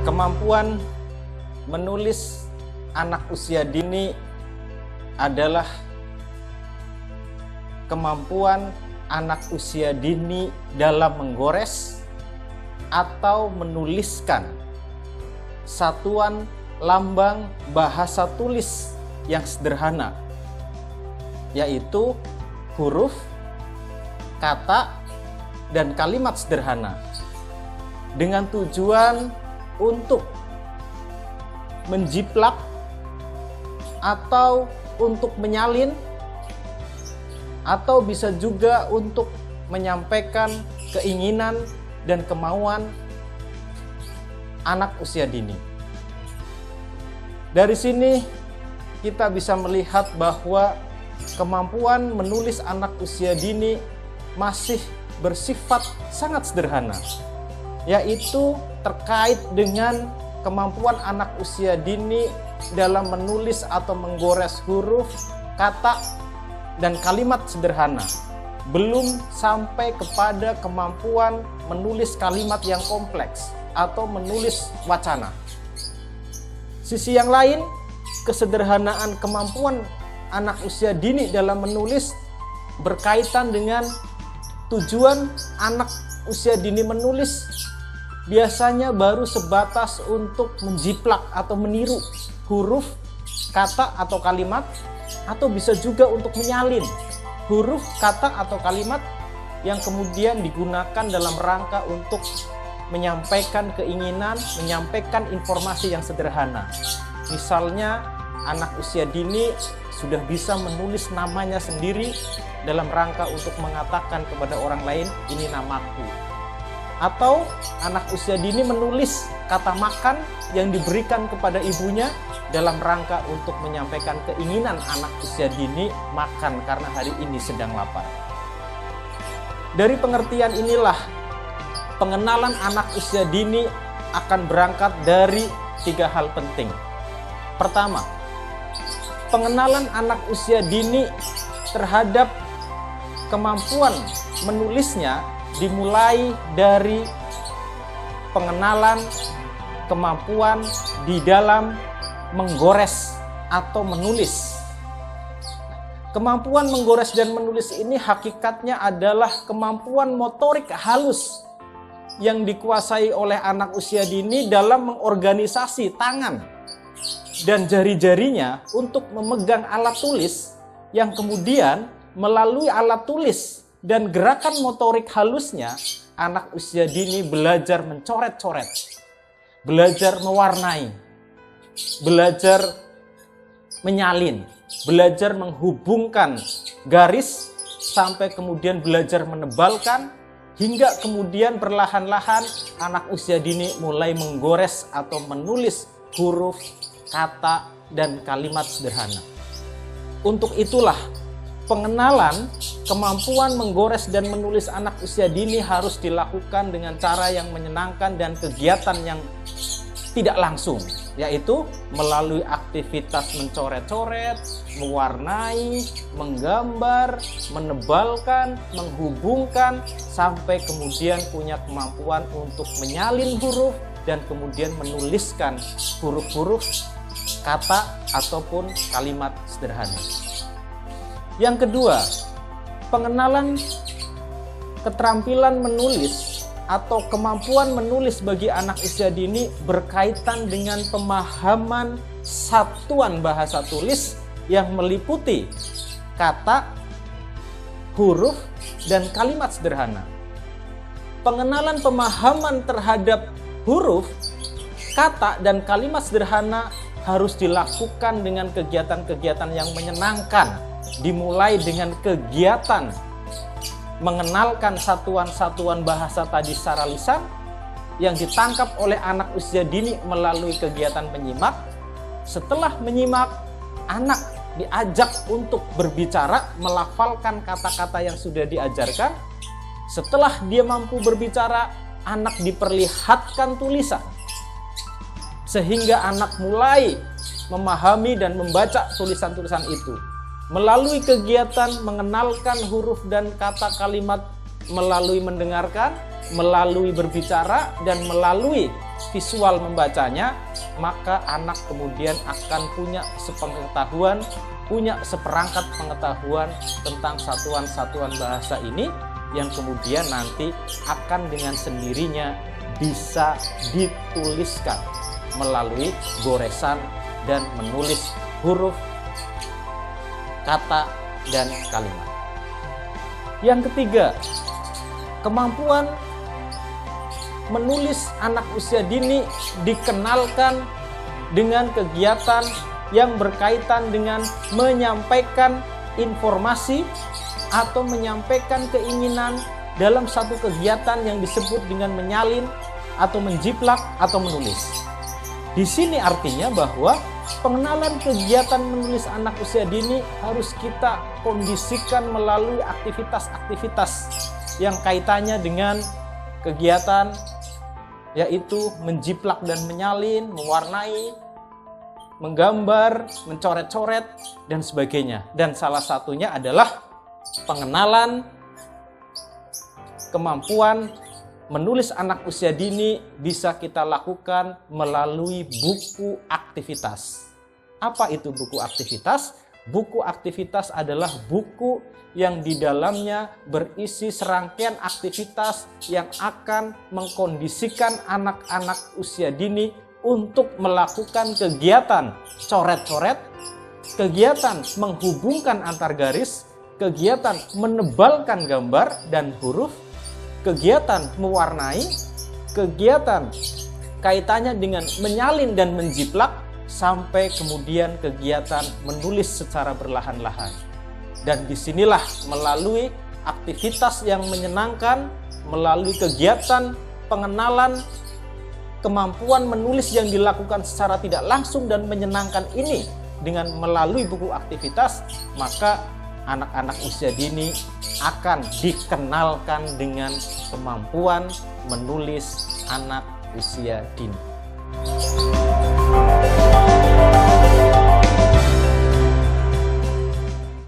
Kemampuan menulis anak usia dini adalah kemampuan anak usia dini dalam menggores atau menuliskan satuan lambang bahasa tulis yang sederhana, yaitu huruf, kata, dan kalimat sederhana, dengan tujuan untuk menjiplak atau untuk menyalin, atau bisa juga untuk menyampaikan keinginan dan kemauan anak usia dini. Dari sini kita bisa melihat bahwa kemampuan menulis anak usia dini masih bersifat sangat sederhana, yaitu terkait dengan kemampuan anak usia dini dalam menulis atau menggores huruf, kata, dan kalimat sederhana. Belum sampai kepada kemampuan menulis kalimat yang kompleks atau menulis wacana. Sisi yang lain, kesederhanaan kemampuan anak usia dini dalam menulis berkaitan dengan tujuan anak usia dini menulis biasanya baru sebatas untuk menjiplak atau meniru huruf, kata, atau kalimat, atau bisa juga untuk menyalin huruf, kata, atau kalimat yang kemudian digunakan dalam rangka untuk menyampaikan keinginan, menyampaikan informasi yang sederhana. Misalnya, anak usia dini sudah bisa menulis namanya sendiri dalam rangka untuk mengatakan kepada orang lain, "Ini namaku." Atau anak usia dini menulis kata makan yang diberikan kepada ibunya dalam rangka untuk menyampaikan keinginan anak usia dini makan karena hari ini sedang lapar. Dari pengertian inilah, pengenalan anak usia dini akan berangkat dari 3 hal penting. Pertama, pengenalan anak usia dini terhadap kemampuan menulisnya dimulai dari pengenalan kemampuan di dalam menggores atau menulis. Kemampuan menggores dan menulis ini hakikatnya adalah kemampuan motorik halus yang dikuasai oleh anak usia dini dalam mengorganisasi tangan dan jari-jarinya untuk memegang alat tulis, yang kemudian melalui alat tulis dan gerakan motorik halusnya, anak usia dini belajar mencoret-coret, belajar mewarnai, belajar menyalin, belajar menghubungkan garis, sampai kemudian belajar menebalkan, hingga kemudian perlahan-lahan anak usia dini mulai menggores atau menulis huruf, kata, dan kalimat sederhana. Untuk itulah, pengenalan kemampuan menggores dan menulis anak usia dini harus dilakukan dengan cara yang menyenangkan dan kegiatan yang tidak langsung, yaitu melalui aktivitas mencoret-coret, mewarnai, menggambar, menebalkan, menghubungkan, sampai kemudian punya kemampuan untuk menyalin huruf dan kemudian menuliskan huruf-huruf, kata, ataupun kalimat sederhana. Yang kedua, pengenalan keterampilan menulis atau kemampuan menulis bagi anak usia dini berkaitan dengan pemahaman satuan bahasa tulis yang meliputi kata, huruf, dan kalimat sederhana. Pengenalan pemahaman terhadap huruf, kata, dan kalimat sederhana harus dilakukan dengan kegiatan-kegiatan yang menyenangkan. Dimulai dengan kegiatan mengenalkan satuan-satuan bahasa tadi secara lisan yang ditangkap oleh anak usia dini melalui kegiatan menyimak. Setelah menyimak, anak diajak untuk berbicara, melafalkan kata-kata yang sudah diajarkan. Setelah dia mampu berbicara, anak diperlihatkan tulisan, sehingga anak mulai memahami dan membaca tulisan-tulisan itu. Melalui kegiatan mengenalkan huruf dan kata kalimat, melalui mendengarkan, melalui berbicara, dan melalui visual membacanya, maka anak kemudian akan punya sepengetahuan, punya seperangkat pengetahuan tentang satuan-satuan bahasa ini yang kemudian nanti akan dengan sendirinya bisa dituliskan melalui goresan dan menulis huruf, kata, dan kalimat. Yang ketiga, kemampuan menulis anak usia dini dikenalkan dengan kegiatan yang berkaitan dengan menyampaikan informasi atau menyampaikan keinginan dalam satu kegiatan yang disebut dengan menyalin atau menjiplak atau menulis. Di sini artinya bahwa pengenalan kegiatan menulis anak usia dini harus kita kondisikan melalui aktivitas-aktivitas yang kaitannya dengan kegiatan, yaitu menjiplak dan menyalin, mewarnai, menggambar, mencoret-coret, dan sebagainya. Dan salah satunya adalah pengenalan kemampuan menulis anak usia dini bisa kita lakukan melalui buku aktivitas. Apa itu buku aktivitas? Buku aktivitas adalah buku yang di dalamnya berisi serangkaian aktivitas yang akan mengkondisikan anak-anak usia dini untuk melakukan kegiatan coret-coret, kegiatan menghubungkan antar garis, kegiatan menebalkan gambar dan huruf, kegiatan mewarnai, kegiatan kaitannya dengan menyalin dan menjiplak, sampai kemudian kegiatan menulis secara berlahan-lahan. Dan disinilah melalui aktivitas yang menyenangkan, melalui kegiatan pengenalan kemampuan menulis yang dilakukan secara tidak langsung dan menyenangkan ini dengan melalui buku aktivitas, maka anak-anak usia dini akan dikenalkan dengan kemampuan menulis anak usia dini.